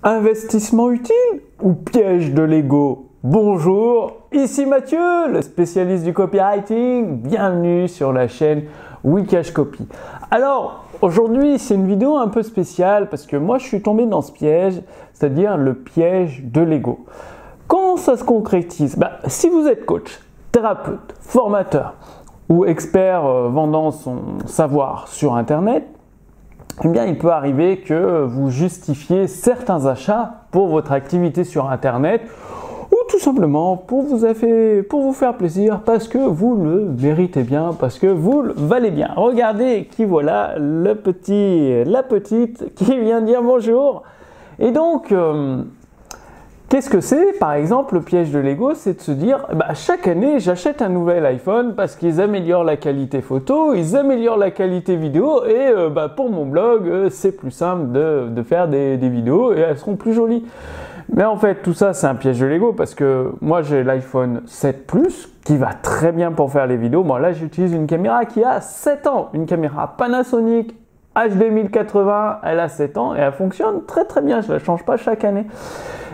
Investissement utile ou piège de l'ego? Bonjour, ici Mathieu, le spécialiste du copywriting. Bienvenue sur la chaîne Wikash Copy. Alors, aujourd'hui, c'est une vidéo un peu spéciale parce que moi, je suis tombé dans ce piège, c'est-à-dire le piège de l'ego. Comment ça se concrétise? Si vous êtes coach, thérapeute, formateur ou expert vendant son savoir sur Internet, eh bien, il peut arriver que vous justifiez certains achats pour votre activité sur Internet ou tout simplement pour vous faire plaisir parce que vous le méritez bien, parce que vous le valez bien. Regardez qui voilà, la petite qui vient dire bonjour. Et donc, qu'est-ce que c'est? Par exemple, le piège de l'ego, c'est de se dire chaque année, j'achète un nouvel iPhone parce qu'ils améliorent la qualité photo, ils améliorent la qualité vidéo et pour mon blog, c'est plus simple de faire des vidéos et elles seront plus jolies. Mais en fait, tout ça, c'est un piège de l'ego parce que moi, j'ai l'iPhone 7 Plus qui va très bien pour faire les vidéos. Bon, là, j'utilise une caméra qui a 7 ans, une caméra Panasonic HD 1080, elle a 7 ans et elle fonctionne très très bien, je ne la change pas chaque année.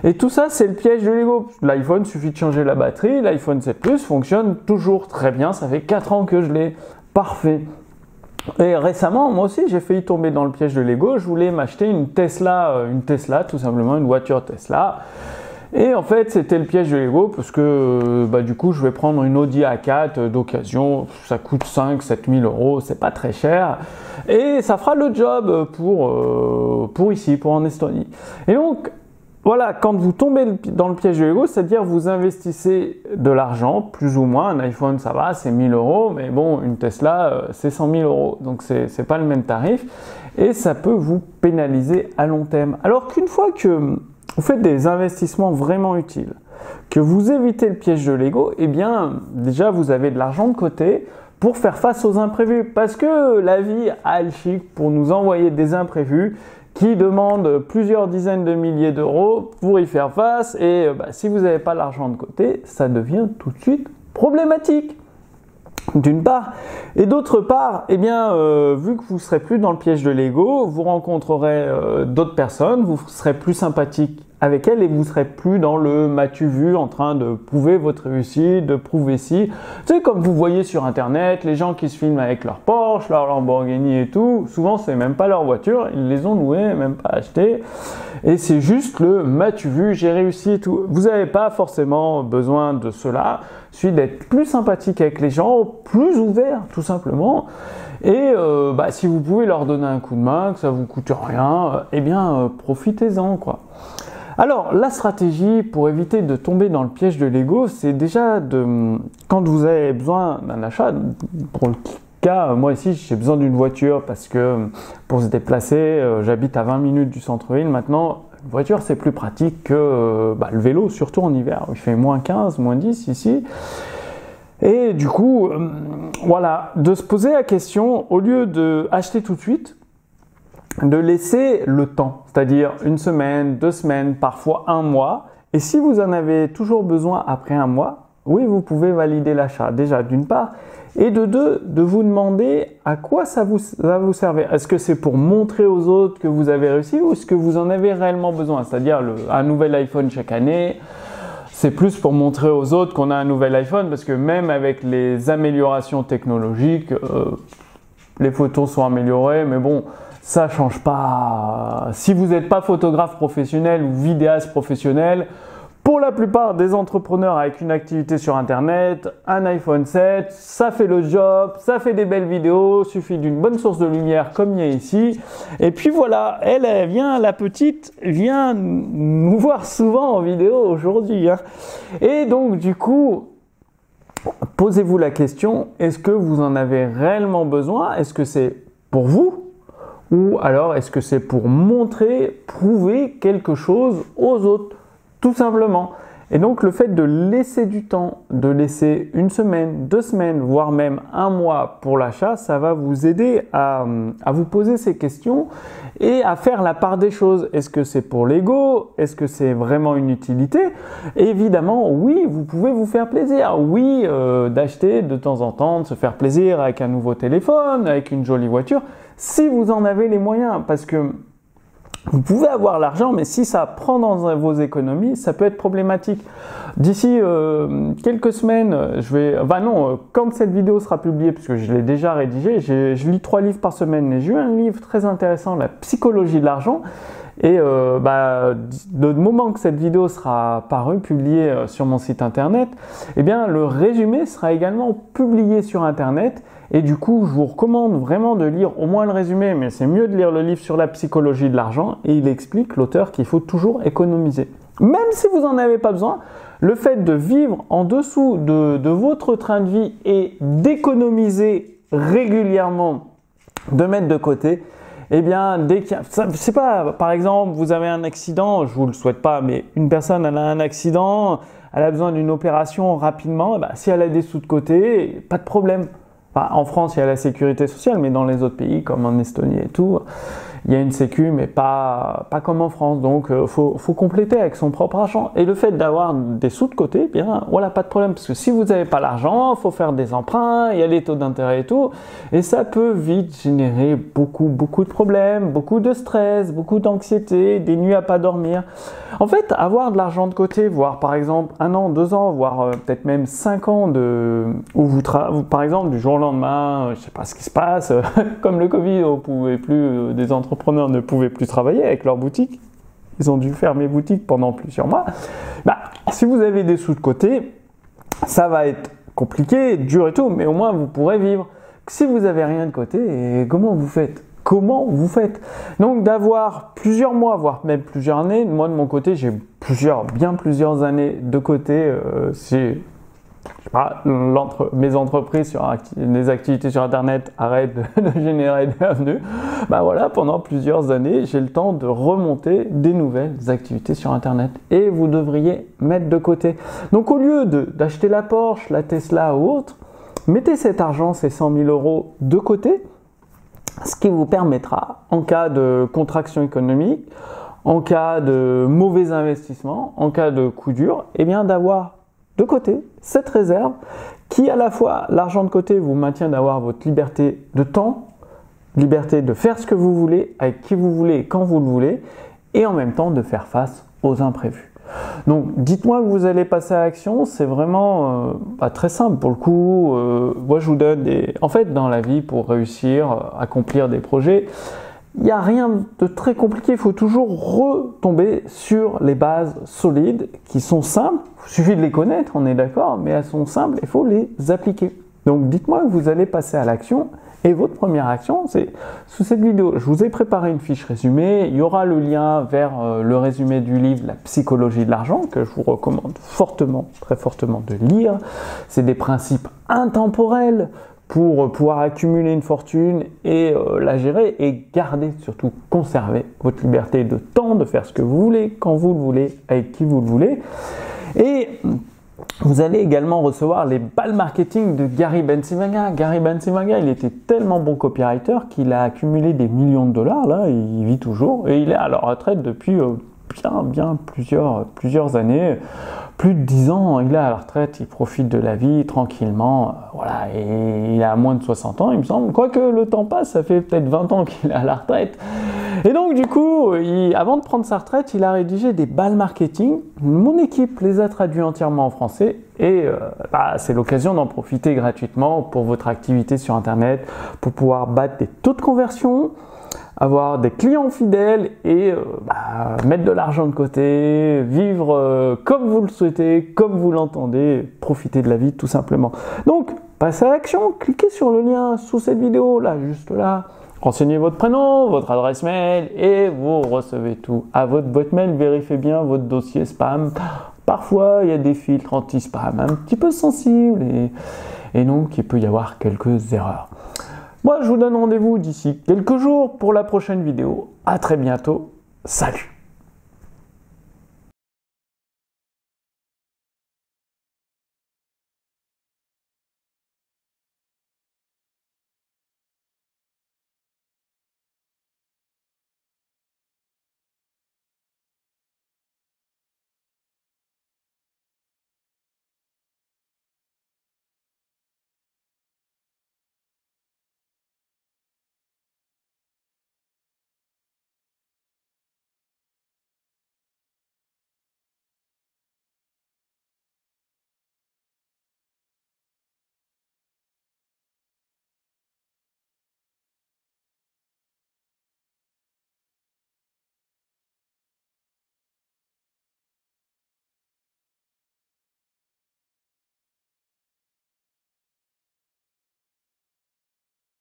Et tout ça, c'est le piège de l'ego. L'iPhone, suffit de changer la batterie, l'iPhone 7 Plus fonctionne toujours très bien, ça fait 4 ans que je l'ai, parfait. Et récemment, moi aussi, j'ai failli tomber dans le piège de l'ego, je voulais m'acheter une Tesla, tout simplement, une voiture Tesla. Et en fait, c'était le piège de l'ego parce que du coup, je vais prendre une Audi A4 d'occasion, ça coûte 5-7 000 euros, c'est pas très cher. Et ça fera le job pour ici, pour en Estonie. Et donc, voilà, quand vous tombez dans le piège de l'ego, c'est-à-dire vous investissez de l'argent, plus ou moins, un iPhone ça va, c'est 1000 euros, mais bon, une Tesla, c'est 100 000 euros, donc c'est pas le même tarif, et ça peut vous pénaliser à long terme. Alors qu'une fois que vous faites des investissements vraiment utiles, que vous évitez le piège de l'ego, eh bien, déjà vous avez de l'argent de côté pour faire face aux imprévus, parce que la vie a le chic pour nous envoyer des imprévus qui demandent plusieurs dizaines de milliers d'euros pour y faire face et si vous n'avez pas l'argent de côté, ça devient tout de suite problématique. D'une part, et d'autre part, vu que vous ne serez plus dans le piège de l'ego, vous rencontrerez d'autres personnes, vous serez plus sympathique avec elles et vous ne serez plus dans le m'as-tu vu en train de prouver votre réussite, de prouver si. C'est comme vous voyez sur Internet, les gens qui se filment avec leur Porsche, leur Lamborghini et tout, souvent c'est même pas leur voiture, ils les ont louées, même pas achetées. Et c'est juste le m'as-tu vu, j'ai réussi et tout. Vous n'avez pas forcément besoin de cela, il suffit d'être plus sympathique avec les gens, plus ouvert tout simplement. Et si vous pouvez leur donner un coup de main, que ça vous coûte rien, profitez-en quoi. Alors, la stratégie pour éviter de tomber dans le piège de l'ego, c'est déjà quand vous avez besoin d'un achat, pour le cas, moi ici, j'ai besoin d'une voiture parce que pour se déplacer, j'habite à 20 minutes du centre-ville. Maintenant, une voiture, c'est plus pratique que le vélo, surtout en hiver. Il fait moins 15, moins 10 ici. Et du coup, de se poser la question, au lieu d'acheter tout de suite, de laisser le temps, c'est-à-dire une semaine, 2 semaines, parfois 1 mois. Et si vous en avez toujours besoin après 1 mois, oui, vous pouvez valider l'achat, déjà d'une part. Et de deux, de vous demander à quoi ça va vous servir. Est-ce que c'est pour montrer aux autres que vous avez réussi ou est-ce que vous en avez réellement besoin? C'est-à-dire un nouvel iPhone chaque année. C'est plus pour montrer aux autres qu'on a un nouvel iPhone parce que même avec les améliorations technologiques, les photos sont améliorées, mais bon, ça change pas. Si vous n'êtes pas photographe professionnel ou vidéaste professionnel, pour la plupart des entrepreneurs avec une activité sur Internet, un iPhone 7, ça fait le job, ça fait des belles vidéos, suffit d'une bonne source de lumière comme il y a ici. Et puis voilà, la petite vient nous voir souvent en vidéo aujourd'hui. Et donc du coup, posez-vous la question, est-ce que vous en avez réellement besoin? Est-ce que c'est pour vous? Ou alors est-ce que c'est pour montrer, prouver quelque chose aux autres? Tout simplement. Et donc le fait de laisser du temps, de laisser 1 semaine, 2 semaines, voire même 1 mois pour l'achat, ça va vous aider à vous poser ces questions et à faire la part des choses. Est-ce que c'est pour l'ego? Est-ce que c'est vraiment une utilité? Évidemment, oui, vous pouvez vous faire plaisir. Oui, d'acheter de temps en temps, de se faire plaisir avec un nouveau téléphone, avec une jolie voiture, si vous en avez les moyens. Parce que Vous pouvez avoir l'argent, mais si ça prend dans vos économies, ça peut être problématique. D'ici quelques semaines, quand cette vidéo sera publiée, puisque je l'ai déjà rédigée, je lis 3 livres par semaine, et j'ai eu un livre très intéressant, La psychologie de l'argent. Et le moment que cette vidéo sera parue, publiée sur mon site internet, eh bien le résumé sera également publié sur internet. Et du coup, je vous recommande vraiment de lire au moins le résumé, mais c'est mieux de lire le livre sur la psychologie de l'argent. Et il explique, l'auteur, qu'il faut toujours économiser. Même si vous n'en avez pas besoin, le fait de vivre en dessous de votre train de vie et d'économiser régulièrement, de mettre de côté, eh bien, dès qu'il y a, je sais pas, par exemple, vous avez un accident, je vous le souhaite pas, mais une personne, elle a un accident, elle a besoin d'une opération rapidement, si elle a des sous de côté, pas de problème. Enfin, en France, il y a la sécurité sociale, mais dans les autres pays, comme en Estonie et tout, il y a une sécu, mais pas comme en France. Donc, faut compléter avec son propre argent. Et le fait d'avoir des sous de côté, bien, voilà, pas de problème. Parce que si vous n'avez pas l'argent, faut faire des emprunts, il y a les taux d'intérêt et tout. Et ça peut vite générer beaucoup de problèmes, beaucoup de stress, beaucoup d'anxiété, des nuits à pas dormir. En fait, avoir de l'argent de côté, voire par exemple 1 an, 2 ans, voire peut-être même 5 ans où par exemple, du jour au lendemain, je sais pas ce qui se passe, comme le Covid, des entrepreneurs ne pouvaient plus travailler avec leur boutique. Ils ont dû fermer boutique pendant plusieurs mois. Si vous avez des sous de côté, ça va être compliqué, dur et tout, mais au moins vous pourrez vivre. Si vous avez rien de côté, comment vous faites ? Donc d'avoir plusieurs mois, voire même plusieurs années, moi de mon côté, j'ai bien plusieurs années de côté. Mes entreprises sur les activités sur internet arrêtent de générer des revenus, pendant plusieurs années, j'ai le temps de remonter des nouvelles activités sur internet et vous devriez mettre de côté. Donc au lieu d'acheter la Porsche, la Tesla ou autre, mettez cet argent, ces 100 000 euros de côté, ce qui vous permettra, en cas de contraction économique, en cas de mauvais investissement, en cas de coup dur, d'avoir de côté cette réserve qui, à la fois, l'argent de côté vous maintient d'avoir votre liberté de temps, liberté de faire ce que vous voulez, avec qui vous voulez et quand vous le voulez, et en même temps de faire face aux imprévus. Donc dites-moi que vous allez passer à l'action, c'est vraiment très simple pour le coup. Moi je vous donne en fait, dans la vie, pour réussir, accomplir des projets, il n'y a rien de très compliqué, il faut toujours retomber sur les bases solides qui sont simples. Il suffit de les connaître, on est d'accord, mais elles sont simples, il faut les appliquer. Donc dites-moi que vous allez passer à l'action et votre première action, c'est sous cette vidéo. Je vous ai préparé une fiche résumée, il y aura le lien vers le résumé du livre La psychologie de l'argent que je vous recommande fortement, très fortement de lire. C'est des principes intemporels pour pouvoir accumuler une fortune et la gérer et garder, surtout conserver votre liberté de temps, de faire ce que vous voulez, quand vous le voulez, avec qui vous le voulez. Et vous allez également recevoir les balles marketing de Gary Bencivenga. Gary Bencivenga, il était tellement bon copywriter qu'il a accumulé des millions de dollars, là, il vit toujours, et il est à la retraite depuis bien plusieurs années. Plus de 10 ans, il est à la retraite, il profite de la vie tranquillement, et il a moins de 60 ans, il me semble. Quoique le temps passe, ça fait peut-être 20 ans qu'il est à la retraite. Et donc du coup, avant de prendre sa retraite, il a rédigé des balles marketing. Mon équipe les a traduits entièrement en français et c'est l'occasion d'en profiter gratuitement pour votre activité sur Internet, pour pouvoir battre des taux de conversion, avoir des clients fidèles et mettre de l'argent de côté, vivre comme vous le souhaitez, comme vous l'entendez, profiter de la vie tout simplement. Donc, passez à l'action, cliquez sur le lien sous cette vidéo, là, juste là. Renseignez votre prénom, votre adresse mail et vous recevez tout à votre boîte mail. Vérifiez bien votre dossier spam. Parfois, il y a des filtres anti-spam un petit peu sensibles et donc il peut y avoir quelques erreurs. Moi, je vous donne rendez-vous d'ici quelques jours pour la prochaine vidéo. À très bientôt. Salut!